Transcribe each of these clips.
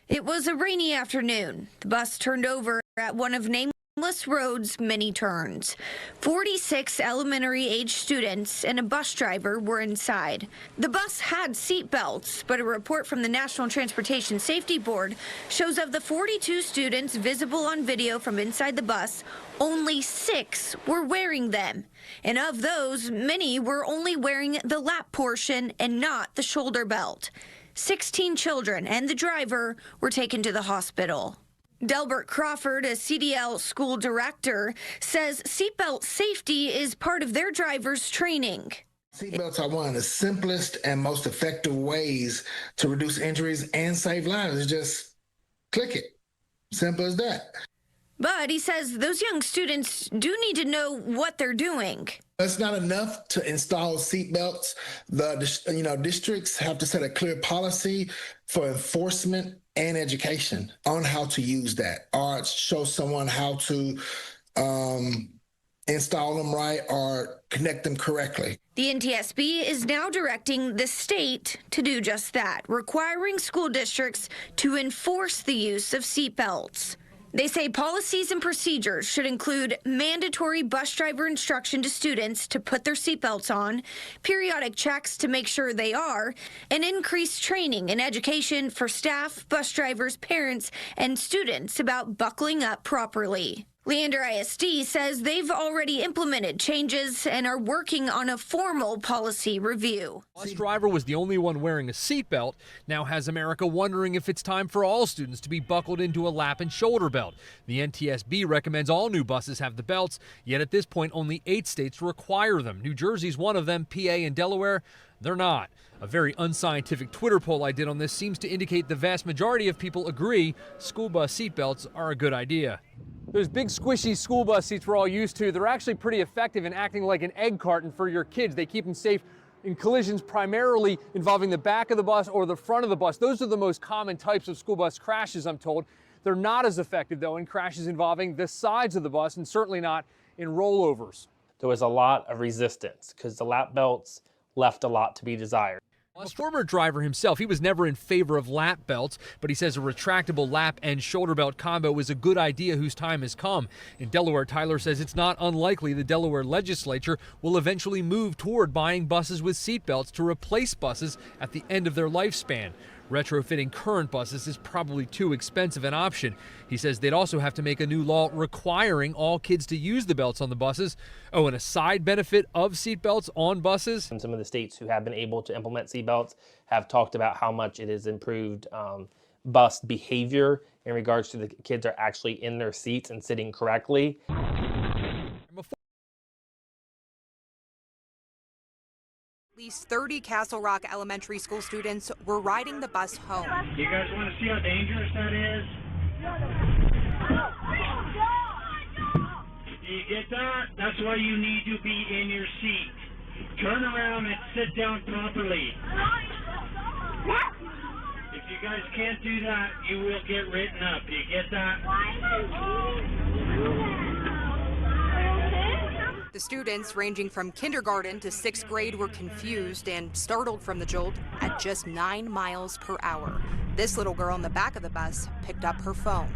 It was a rainy afternoon. The bus turned over at one of nameless road's many turns. 46 elementary-age students and a bus driver were inside. The bus had seat belts, but a report from the National Transportation Safety Board shows of the 42 students visible on video from inside the bus, only 6 were wearing them. And of those, many were only wearing the lap portion and not the shoulder belt. 16 children and the driver were taken to the hospital. Delbert Crawford, a CDL school director, says seatbelt safety is part of their drivers' training. Seatbelts are one of the simplest and most effective ways to reduce injuries and save lives. It's just click it. Simple as that. But he says those young students do need to know what they're doing. It's not enough to install seatbelts. The districts have to set a clear policy for enforcement and education on how to use that, or show someone how to install them right or connect them correctly. The NTSB is now directing the state to do just that, requiring school districts to enforce the use of seatbelts. They say policies and procedures should include mandatory bus driver instruction to students to put their seatbelts on, periodic checks to make sure they are, and increased training and education for staff, bus drivers, parents, and students about buckling up properly. Leander ISD says they've already implemented changes and are working on a formal policy review. Bus driver was the only one wearing a seatbelt. Now has America wondering if it's time for all students to be buckled into a lap and shoulder belt. The NTSB recommends all new buses have the belts, yet at this point only 8 states require them. New Jersey's one of them, PA and Delaware, they're not. A very unscientific Twitter poll I did on this seems to indicate the vast majority of people agree school bus seatbelts are a good idea. Those big squishy school bus seats we're all used to, they're actually pretty effective in acting like an egg carton for your kids. They keep them safe in collisions primarily involving the back of the bus or the front of the bus. Those are the most common types of school bus crashes, I'm told. They're not as effective, though, in crashes involving the sides of the bus and certainly not in rollovers. There was a lot of resistance because the lap belts left a lot to be desired. A former driver himself, he was never in favor of lap belts, but he says a retractable lap and shoulder belt combo is a good idea whose time has come. In Delaware, Tyler says it's not unlikely the Delaware legislature will eventually move toward buying buses with seat belts to replace buses at the end of their lifespan. Retrofitting current buses is probably too expensive an option. He says they'd also have to make a new law requiring all kids to use the belts on the buses. Oh, and a side benefit of seat belts on buses? And some of the states who have been able to implement seat belts have talked about how much it has improved bus behavior in regards to the kids are actually in their seats and sitting correctly. At least 30 Castle Rock Elementary School students were riding the bus home. You guys want to see how dangerous that is? Do you get that? That's why you need to be in your seat. Turn around and sit down properly. If you guys can't do that, you will get written up. Do you get that? The students, ranging from kindergarten to 6th grade, were confused and startled from the jolt at just 9 miles per hour. This little girl in the back of the bus picked up her phone.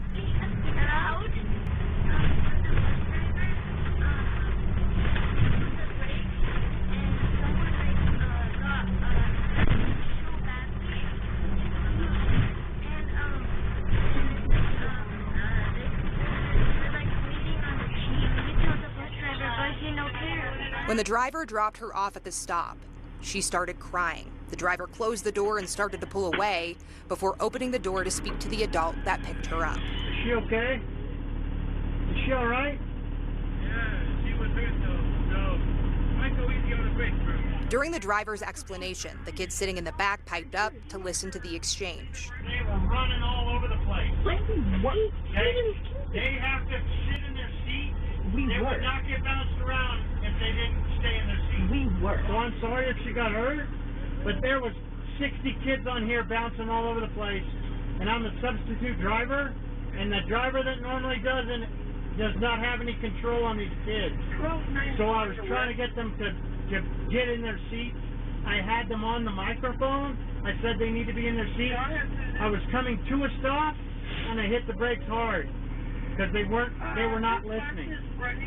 When the driver dropped her off at the stop, she started crying. The driver closed the door and started to pull away before opening the door to speak to the adult that picked her up. Is she okay? Is she all right? Yeah, she was hurt though, so might go easy on the brakes for her. During the driver's explanation, the kid sitting in the back piped up to listen to the exchange. They were running all over the place. What? They have to sit in their seat. They would not get bounced around if they didn't stay in their seat. We were. So I'm sorry if she got hurt, but there was 60 kids on here bouncing all over the place, and I'm the substitute driver, and the driver that normally does not have any control on these kids. So I was trying to get them to get in their seats. I had had them on the microphone. I said they need to be in their seats. I was coming to a stop, and I hit the brakes hard because they were not listening.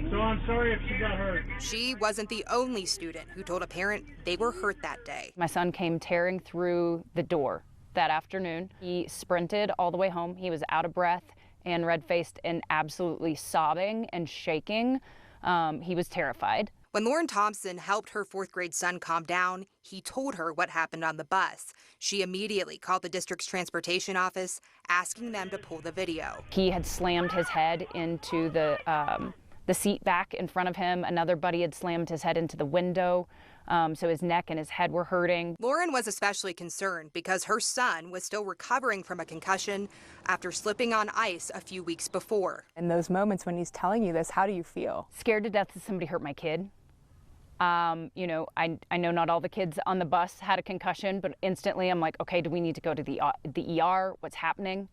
So I'm sorry if she got hurt. She wasn't the only student who told a parent they were hurt that day. My son came tearing through the door that afternoon. He sprinted all the way home. He was out of breath and red-faced and absolutely sobbing and shaking. He was terrified. When Lauren Thompson helped her 4th grade son calm down, he told her what happened on the bus. She immediately called the district's transportation office, asking them to pull the video. He had slammed his head into the seat back in front of him. Another buddy had slammed his head into the window, so his neck and his head were hurting. Lauren was especially concerned because her son was still recovering from a concussion after slipping on ice a few weeks before. In those moments when he's telling you this, how do you feel? Scared to death that somebody hurt my kid. You know, I know not all the kids on the bus had a concussion, but instantly I'm like, okay, do we need to go to the ER? What's happening?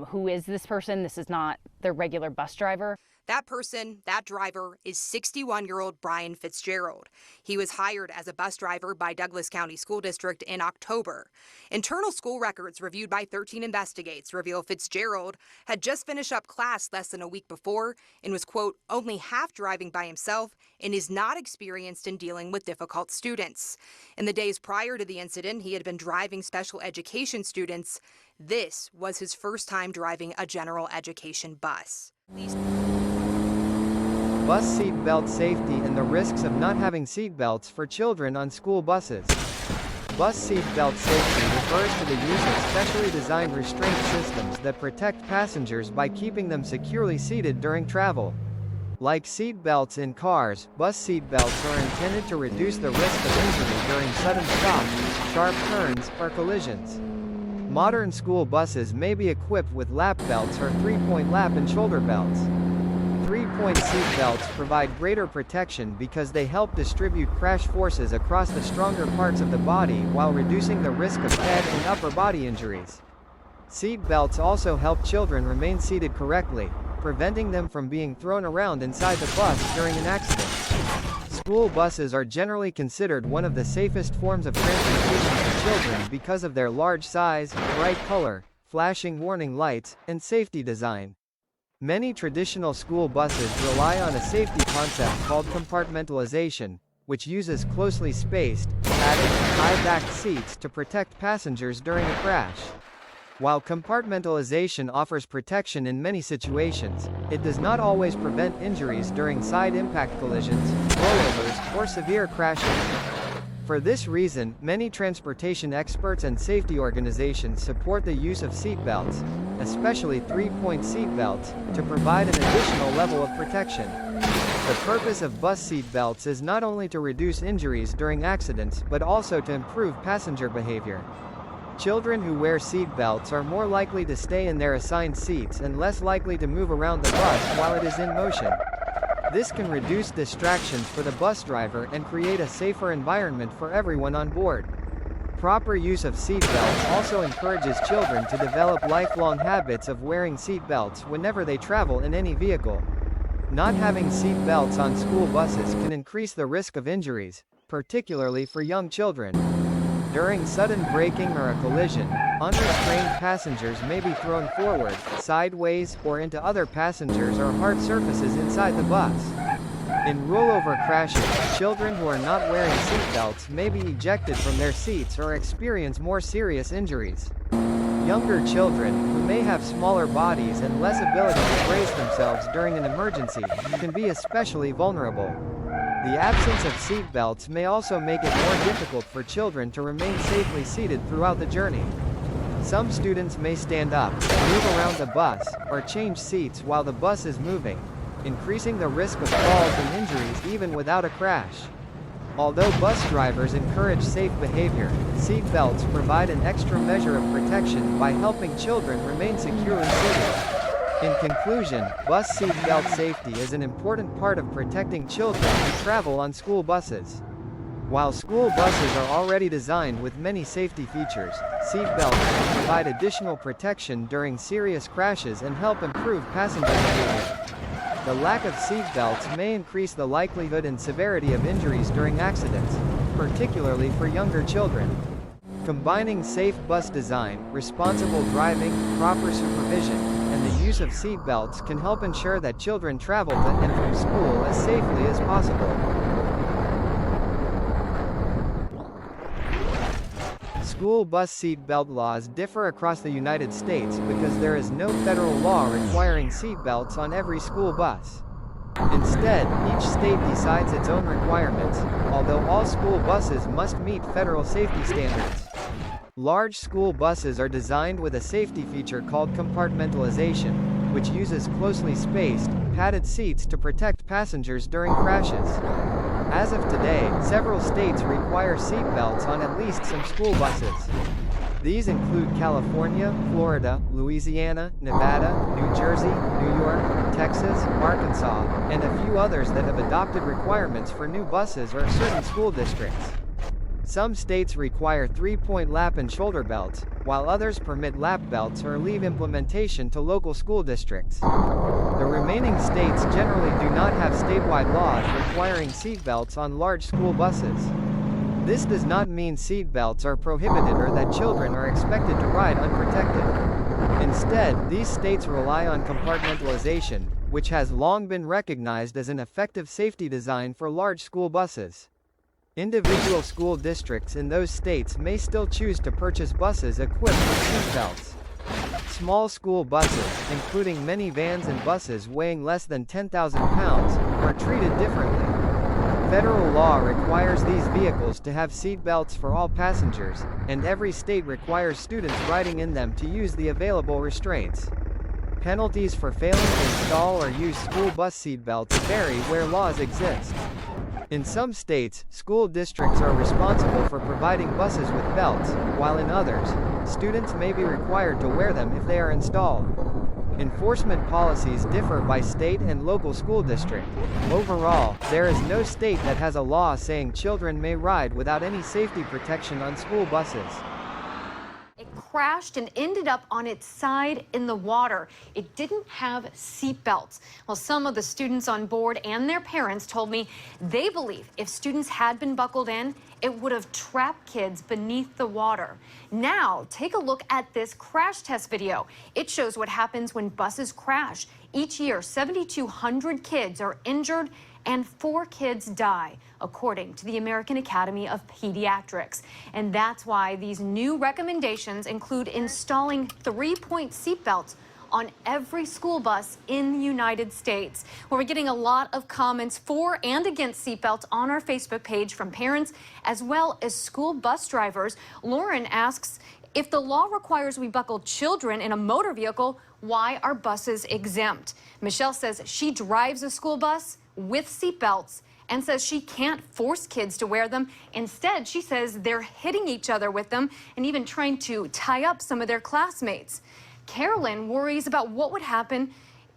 Who is this person? This is not their regular bus driver. That person, that driver, is 61-year-old Brian Fitzgerald. He was hired as a bus driver by Douglas County School District in October. Internal school records reviewed by 13 Investigates reveal Fitzgerald had just finished up class less than a week before and was, quote, only half driving by himself and is not experienced in dealing with difficult students. In the days prior to the incident, he had been driving special education students. This was his first time driving a general education bus. Bus seat belt safety and the risks of not having seat belts for children on school buses. Bus seat belt safety refers to the use of specially designed restraint systems that protect passengers by keeping them securely seated during travel. Like seat belts in cars, bus seat belts are intended to reduce the risk of injury during sudden stops, sharp turns, or collisions. Modern school buses may be equipped with lap belts or 3-point lap and shoulder belts. 3-point seat belts provide greater protection because they help distribute crash forces across the stronger parts of the body while reducing the risk of head and upper body injuries. Seat belts also help children remain seated correctly, preventing them from being thrown around inside the bus during an accident. School buses are generally considered one of the safest forms of transportation for children because of their large size, bright color, flashing warning lights, and safety design. Many traditional school buses rely on a safety concept called compartmentalization, which uses closely spaced, padded, high-backed seats to protect passengers during a crash. While compartmentalization offers protection in many situations, it does not always prevent injuries during side impact collisions, rollovers, or severe crashes. For this reason, many transportation experts and safety organizations support the use of seat belts, especially 3-point seat belts, to provide an additional level of protection. The purpose of bus seat belts is not only to reduce injuries during accidents but also to improve passenger behavior. Children who wear seat belts are more likely to stay in their assigned seats and less likely to move around the bus while it is in motion. This can reduce distractions for the bus driver and create a safer environment for everyone on board. Proper use of seat belts also encourages children to develop lifelong habits of wearing seat belts whenever they travel in any vehicle. Not having seat belts on school buses can increase the risk of injuries, particularly for young children. During sudden braking or a collision, unrestrained passengers may be thrown forward, sideways, or into other passengers or hard surfaces inside the bus. In rollover crashes, children who are not wearing seat belts may be ejected from their seats or experience more serious injuries. Younger children, who may have smaller bodies and less ability to brace themselves during an emergency, can be especially vulnerable. The absence of seat belts may also make it more difficult for children to remain safely seated throughout the journey. Some students may stand up, move around the bus, or change seats while the bus is moving, increasing the risk of falls and injuries even without a crash. Although bus drivers encourage safe behavior, seat belts provide an extra measure of protection by helping children remain securely seated. In conclusion, bus seat belt safety is an important part of protecting children who travel on school buses. While school buses are already designed with many safety features, seat belts can provide additional protection during serious crashes and help improve passenger behavior. The lack of seat belts may increase the likelihood and severity of injuries during accidents, particularly for younger children. Combining safe bus design, responsible driving, proper supervision, and the use of seatbelts can help ensure that children travel to and from school as safely as possible. School bus seatbelt laws differ across the United States because there is no federal law requiring seatbelts on every school bus. Instead, each state decides its own requirements, although all school buses must meet federal safety standards. Large school buses are designed with a safety feature called compartmentalization, which uses closely spaced, padded seats to protect passengers during crashes. As of today, several states require seatbelts on at least some school buses. These include California, Florida, Louisiana, Nevada, New Jersey, New York, Texas, Arkansas, and a few others that have adopted requirements for new buses or certain school districts. Some states require 3-point lap and shoulder belts, while others permit lap belts or leave implementation to local school districts. The remaining states generally do not have statewide laws requiring seatbelts on large school buses. This does not mean seatbelts are prohibited or that children are expected to ride unprotected. Instead, these states rely on compartmentalization, which has long been recognized as an effective safety design for large school buses. Individual school districts in those states may still choose to purchase buses equipped with seatbelts. Small school buses, including minivans and buses weighing less than 10,000 pounds, are treated differently. Federal law requires these vehicles to have seatbelts for all passengers, and every state requires students riding in them to use the available restraints. Penalties for failing to install or use school bus seatbelts vary where laws exist. In some states, school districts are responsible for providing buses with belts, while in others, students may be required to wear them if they are installed. Enforcement policies differ by state and local school district. Overall, there is no state that has a law saying children may ride without any safety protection on school buses. It crashed and ended up on its side in the water. It didn't have seat belts. Well, some of the students on board and their parents told me they believe if students had been buckled in, it would have trapped kids beneath the water. Now, take a look at this crash test video. It shows what happens when buses crash. Each year, 7,200 kids are injured and 4 kids die, according to the American Academy of Pediatrics. And that's why these new recommendations include installing 3-point seatbelts on every school bus in the United States. Well, we're getting a lot of comments for and against seatbelts on our Facebook page from parents as well as school bus drivers. Lauren asks, if the law requires we buckle children in a motor vehicle, why are buses exempt? Michelle says she drives a school bus with seatbelts and says she can't force kids to wear them. Instead, she says they're hitting each other with them and even trying to tie up some of their classmates. Carolyn worries about what would happen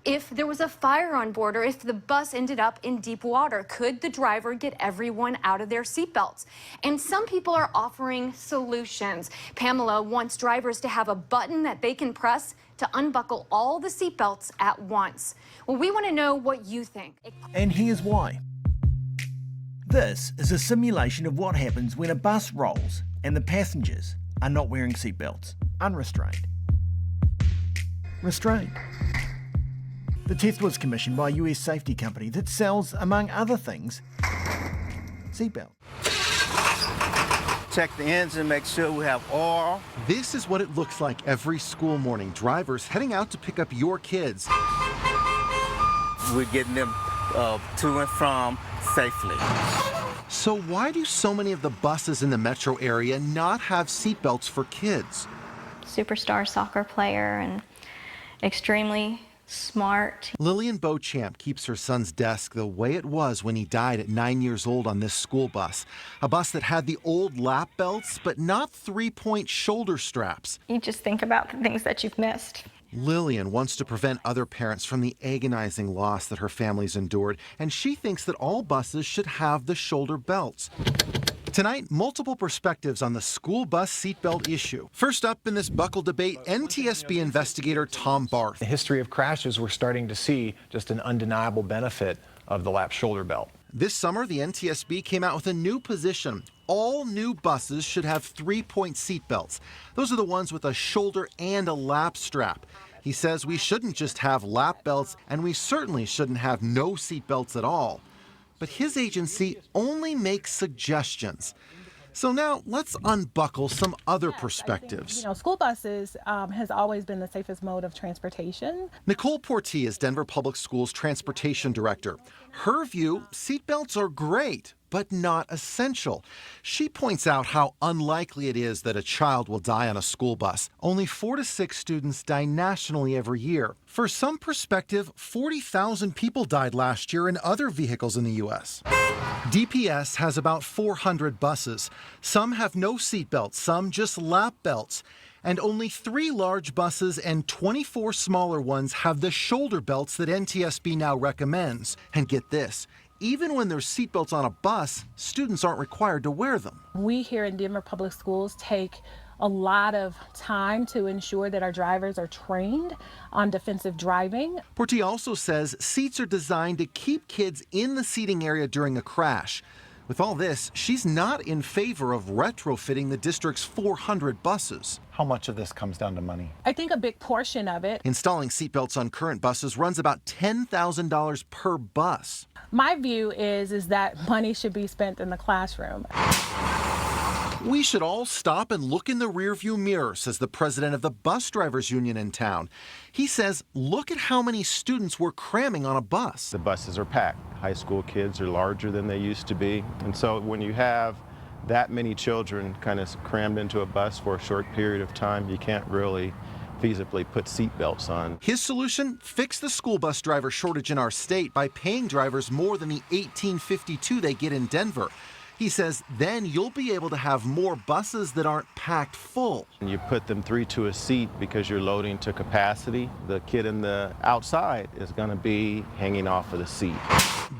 if there was a fire on board or if the bus ended up in deep water. Could the driver get everyone out of their seatbelts? And some people are offering solutions. Pamela wants drivers to have a button that they can press to unbuckle all the seatbelts at once. Well, we want to know what you think. And here's why. This is a simulation of what happens when a bus rolls and the passengers are not wearing seatbelts, unrestrained. Restrained. The test was commissioned by a US safety company that sells, among other things, seatbelts. Check the engine, make sure we have oil. This is what it looks like every school morning. Drivers heading out to pick up your kids. We're getting them to and from safely. So why do so many of the buses in the metro area not have seatbelts for kids? Superstar soccer player and extremely smart. Lillian Beauchamp keeps her son's desk the way it was when he died at 9 years old on this school bus. A bus that had the old lap belts, but not 3-point shoulder straps. You just think about the things that you've missed. Lillian wants to prevent other parents from the agonizing loss that her family's endured, and she thinks that all buses should have the shoulder belts. Tonight, multiple perspectives on the school bus seatbelt issue. First up in this buckle debate, NTSB investigator Tom Barth. The history of crashes, we're starting to see just an undeniable benefit of the lap shoulder belt. This summer, the NTSB came out with a new position. all new buses should have 3-point seatbelts. Those are the ones with a shoulder and a lap strap. He says we shouldn't just have lap belts, and we certainly shouldn't have no seatbelts at all. But his agency only makes suggestions. So now let's unbuckle some other perspectives. School buses has always been the safest mode of transportation. Nicole Porti is Denver Public Schools transportation director. Her view, seatbelts are great, but not essential. She points out how unlikely it is that a child will die on a school bus. Only 4 to 6 students die nationally every year. For some perspective, 40,000 people died last year in other vehicles in the U.S. DPS has about 400 buses. Some have no seatbelts, some just lap belts. And only 3 large buses and 24 smaller ones have the shoulder belts that NTSB now recommends. And get this, even when there's seatbelts on a bus, students aren't required to wear them. We here in Denver Public Schools take a lot of time to ensure that our drivers are trained on defensive driving. Porti also says seats are designed to keep kids in the seating area during a crash. With all this, she's not in favor of retrofitting the district's 400 buses. How much of this comes down to money? I think a big portion of it. Installing seatbelts on current buses runs about $10,000 per bus. My view is that money should be spent in the classroom. We should all stop and look in the rearview mirror, says the president of the bus drivers union in town. He says, look at how many students we're cramming on a bus. The buses are packed. High school kids are larger than they used to be. And so when you have that many children kind of crammed into a bus for a short period of time, you can't really feasibly put seat belts on. His solution? Fix the school bus driver shortage in our state by paying drivers more than the $18.52 they get in Denver. He says then you'll be able to have more buses that aren't packed full. You put them 3 to a seat because you're loading to capacity. The kid in the outside is going to be hanging off of the seat.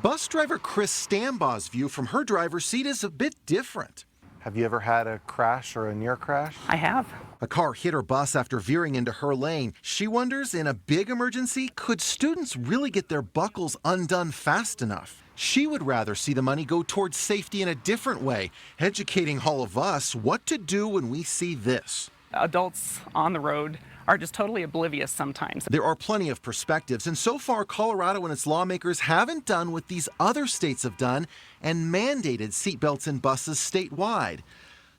Bus driver Chris Stambaugh's view from her driver's seat is a bit different. Have you ever had a crash or a near crash? I have. A car hit her bus after veering into her lane. She wonders, in a big emergency, could students really get their buckles undone fast enough? She would rather see the money go towards safety in a different way, educating all of us what to do when we see this. Adults on the road are just totally oblivious sometimes. There are plenty of perspectives, and so far Colorado and its lawmakers haven't done what these other states have done and mandated seatbelts in buses statewide.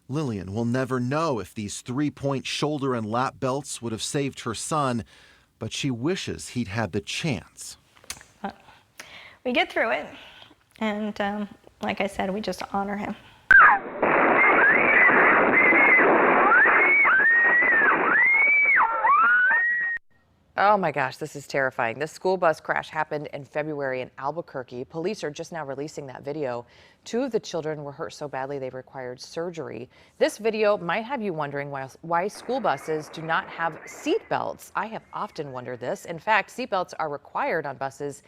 Lillian will never know if these 3-point shoulder and lap belts would have saved her son, but she wishes he'd had the chance. We get through it, and like I said, we just honor him. Oh my gosh, this is terrifying. This school bus crash happened in February in Albuquerque. Police are just now releasing that video. 2 of the children were hurt so badly they required surgery. This video might have you wondering why school buses do not have seat belts. I have often wondered this. In fact, seat belts are required on buses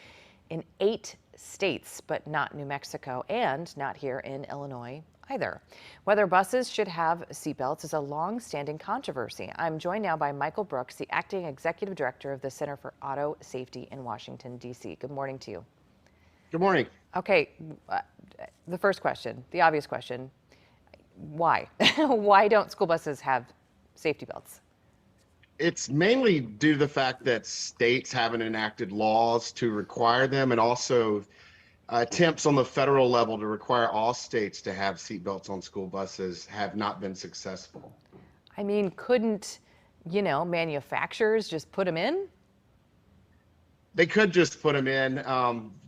in 8 states, but not New Mexico and not here in Illinois either. Whether buses should have seatbelts is a long-standing controversy. I'm joined now by Michael Brooks, the acting executive director of the Center for Auto Safety in Washington, D.C. Good morning to you. Good morning. Okay, the first question, the obvious question, why? Why don't school buses have safety belts? It's mainly due to the fact that states haven't enacted laws to require them, and also attempts on the federal level to require all states to have seatbelts on school buses have not been successful. I mean, couldn't, manufacturers just put them in? They could just put them in.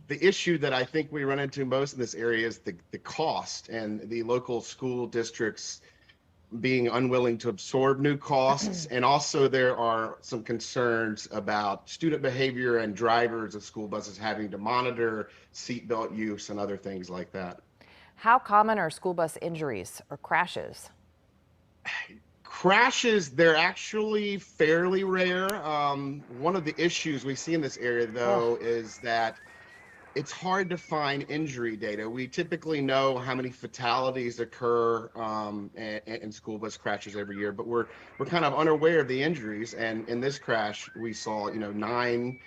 The issue that I think we run into most in this area is the cost, and the local school districts being unwilling to absorb new costs. And also there are some concerns about student behavior and drivers of school buses having to monitor seatbelt use and other things like that. How common are school bus injuries or crashes? Crashes, they're actually fairly rare. One of the issues we see in this area, though, is that it's hard to find injury data. We typically know how many fatalities occur in school bus crashes every year, but we're kind of unaware of the injuries. And in this crash, we saw 9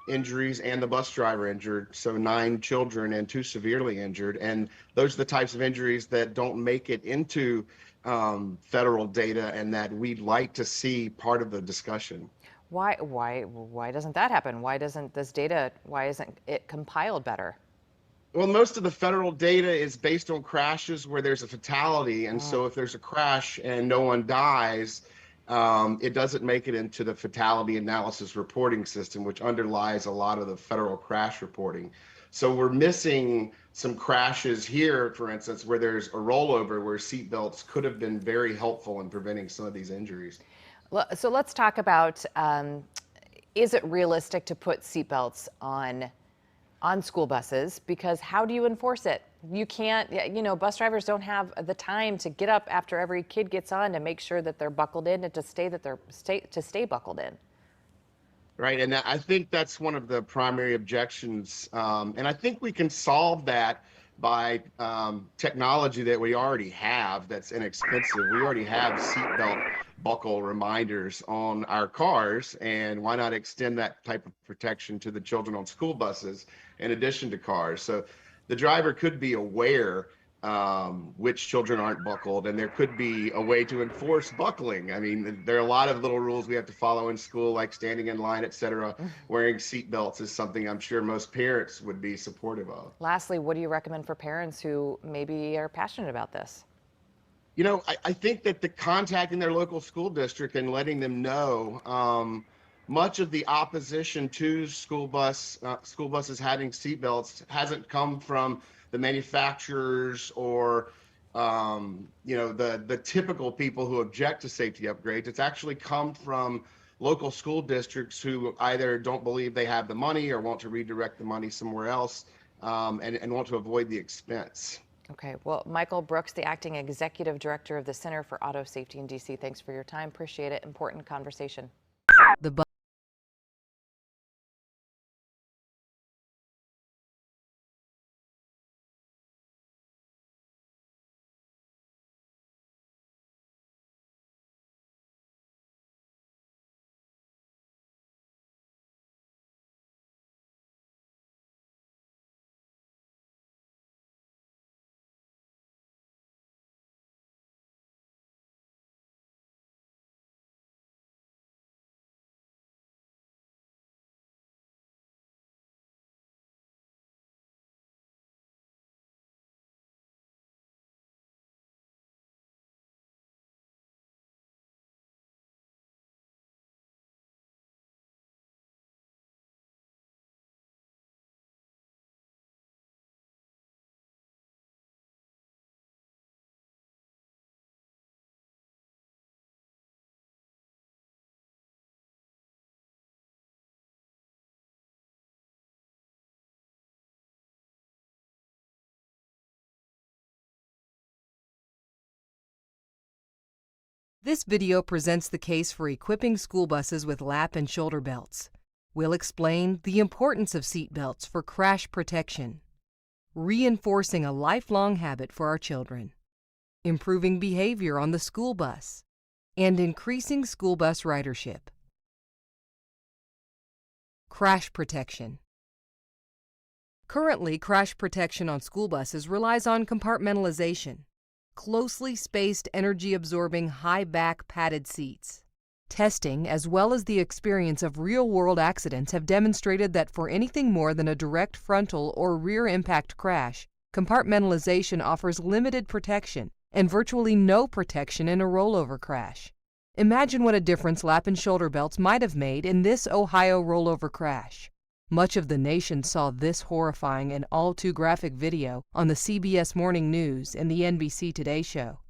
injuries and the bus driver injured, so 9 children and 2 severely injured. And those are the types of injuries that don't make it into federal data and that we'd like to see part of the discussion. Why doesn't that happen? Why isn't it compiled better? Well, most of the federal data is based on crashes where there's a fatality. And so if there's a crash and no one dies, it doesn't make it into the fatality analysis reporting system, which underlies a lot of the federal crash reporting. So we're missing some crashes here, for instance, where there's a rollover where seatbelts could have been very helpful in preventing some of these injuries. So let's talk about, is it realistic to put seatbelts on school buses? Because how do you enforce it? You can't, bus drivers don't have the time to get up after every kid gets on to make sure that they're buckled in and to stay buckled in. Right, and I think that's one of the primary objections, and I think we can solve that by technology that we already have that's inexpensive. We already have seatbelt buckle reminders on our cars, and why not extend that type of protection to the children on school buses in addition to cars? So the driver could be aware which children aren't buckled, and there could be a way to enforce buckling. I mean, there are a lot of little rules we have to follow in school, like standing in line, etc. Wearing seatbelts is something I'm sure most parents would be supportive of. Lastly, what do you recommend for parents who maybe are passionate about this? I think that the contacting their local school district and letting them know, much of the opposition to school buses having seatbelts hasn't come from the manufacturers or the typical people who object to safety upgrades. It's actually come from local school districts who either don't believe they have the money or want to redirect the money somewhere else and want to avoid the expense. Okay, well, Michael Brooks, the acting executive director of the Center for Auto Safety in DC, thanks for your time. Appreciate it. Important conversation. This video presents the case for equipping school buses with lap and shoulder belts. We'll explain the importance of seat belts for crash protection, reinforcing a lifelong habit for our children, improving behavior on the school bus, and increasing school bus ridership. Crash protection. Currently, crash protection on school buses relies on compartmentalization, closely spaced, energy-absorbing, high-back padded seats. Testing, as well as the experience of real-world accidents, have demonstrated that for anything more than a direct frontal or rear impact crash, compartmentalization offers limited protection and virtually no protection in a rollover crash. Imagine what a difference lap and shoulder belts might have made in this Ohio rollover crash. Much of the nation saw this horrifying and all-too-graphic video on the CBS Morning News and the NBC Today Show.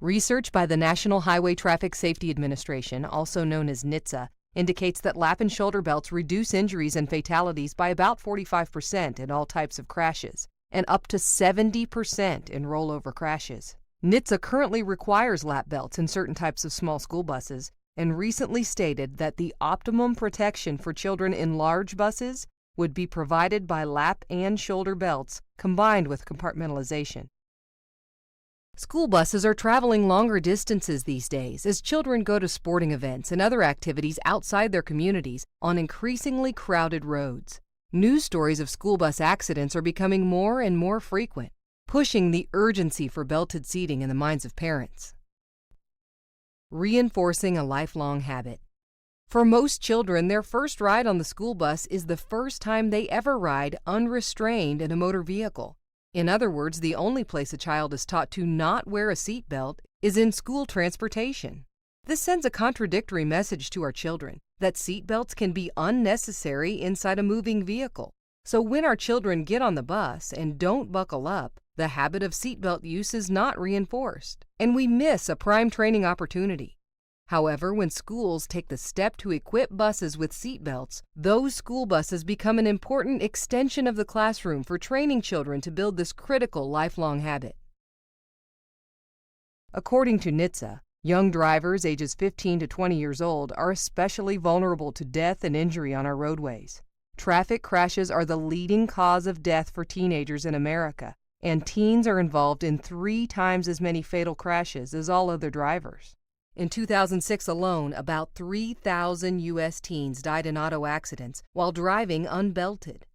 Research by the National Highway Traffic Safety Administration, also known as NHTSA, indicates that lap and shoulder belts reduce injuries and fatalities by about 45% in all types of crashes, and up to 70% in rollover crashes. NHTSA currently requires lap belts in certain types of small school buses, and recently stated that the optimum protection for children in large buses would be provided by lap and shoulder belts combined with compartmentalization. School buses are traveling longer distances these days as children go to sporting events and other activities outside their communities on increasingly crowded roads. News stories of school bus accidents are becoming more and more frequent, pushing the urgency for belted seating in the minds of parents. Reinforcing a lifelong habit. For most children, their first ride on the school bus is the first time they ever ride unrestrained in a motor vehicle. In other words, the only place a child is taught to not wear a seatbelt is in school transportation. This sends a contradictory message to our children that seatbelts can be unnecessary inside a moving vehicle. So when our children get on the bus and don't buckle up, the habit of seatbelt use is not reinforced, and we miss a prime training opportunity. However, when schools take the step to equip buses with seatbelts, those school buses become an important extension of the classroom for training children to build this critical lifelong habit. According to NTSB, young drivers ages 15 to 20 years old are especially vulnerable to death and injury on our roadways. Traffic crashes are the leading cause of death for teenagers in America, and teens are involved in 3 times as many fatal crashes as all other drivers. In 2006 alone, about 3,000 U.S. teens died in auto accidents while driving unbelted.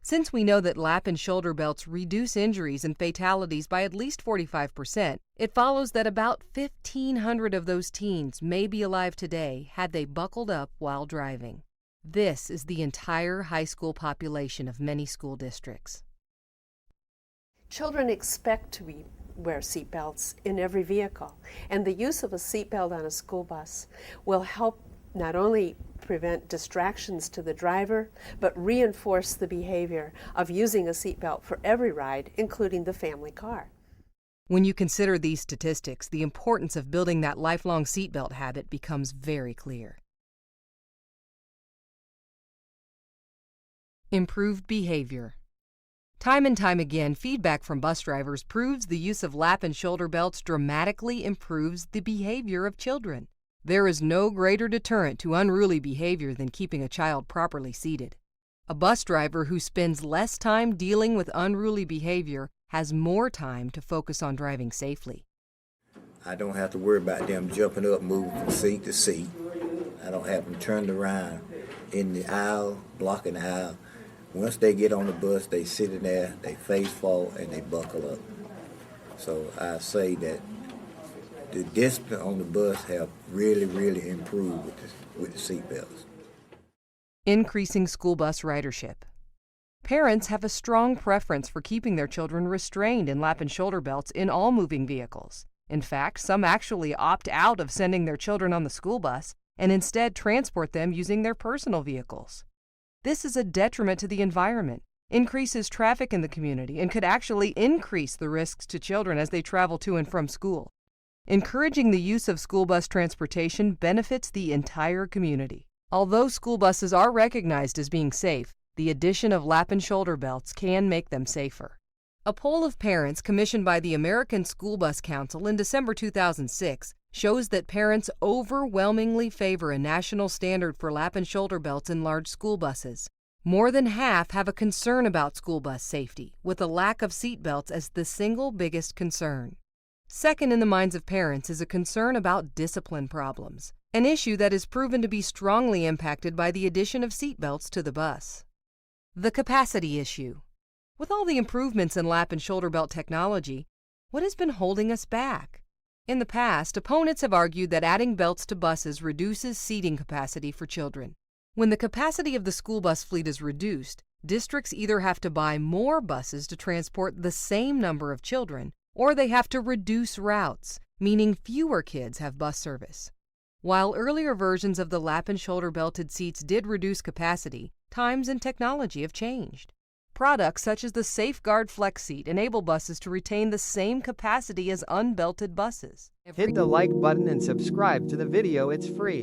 Since we know that lap and shoulder belts reduce injuries and fatalities by at least 45%, it follows that about 1,500 of those teens may be alive today had they buckled up while driving. This is the entire high school population of many school districts. Children expect to wear seatbelts in every vehicle, and the use of a seatbelt on a school bus will help not only prevent distractions to the driver, but reinforce the behavior of using a seatbelt for every ride, including the family car. When you consider these statistics, the importance of building that lifelong seatbelt habit becomes very clear. Improved behavior. Time and time again, feedback from bus drivers proves the use of lap and shoulder belts dramatically improves the behavior of children. There is no greater deterrent to unruly behavior than keeping a child properly seated. A bus driver who spends less time dealing with unruly behavior has more time to focus on driving safely. I don't have to worry about them jumping up, moving from seat to seat. I don't have them turned around in the aisle, blocking the aisle. Once they get on the bus, they sit in there, they face forward, and they buckle up. So I say that the discipline on the bus have really improved with the seatbelts. Increasing school bus ridership. Parents have a strong preference for keeping their children restrained in lap and shoulder belts in all moving vehicles. In fact, some actually opt out of sending their children on the school bus and instead transport them using their personal vehicles. This is a detriment to the environment, increases traffic in the community, and could actually increase the risks to children as they travel to and from school. Encouraging the use of school bus transportation benefits the entire community. Although school buses are recognized as being safe, the addition of lap and shoulder belts can make them safer. A poll of parents commissioned by the American School Bus Council in December 2006 shows that parents overwhelmingly favor a national standard for lap and shoulder belts in large school buses. More than half have a concern about school bus safety, with a lack of seat belts as the single biggest concern. Second in the minds of parents is a concern about discipline problems, an issue that is proven to be strongly impacted by the addition of seat belts to the bus. The capacity issue. With all the improvements in lap and shoulder belt technology, what has been holding us back? In the past, opponents have argued that adding belts to buses reduces seating capacity for children. When the capacity of the school bus fleet is reduced, districts either have to buy more buses to transport the same number of children, or they have to reduce routes, meaning fewer kids have bus service. While earlier versions of the lap and shoulder belted seats did reduce capacity, times and technology have changed. Products such as the Safeguard Flex Seat enable buses to retain the same capacity as unbelted buses. Hit the like button and subscribe to the video, it's free.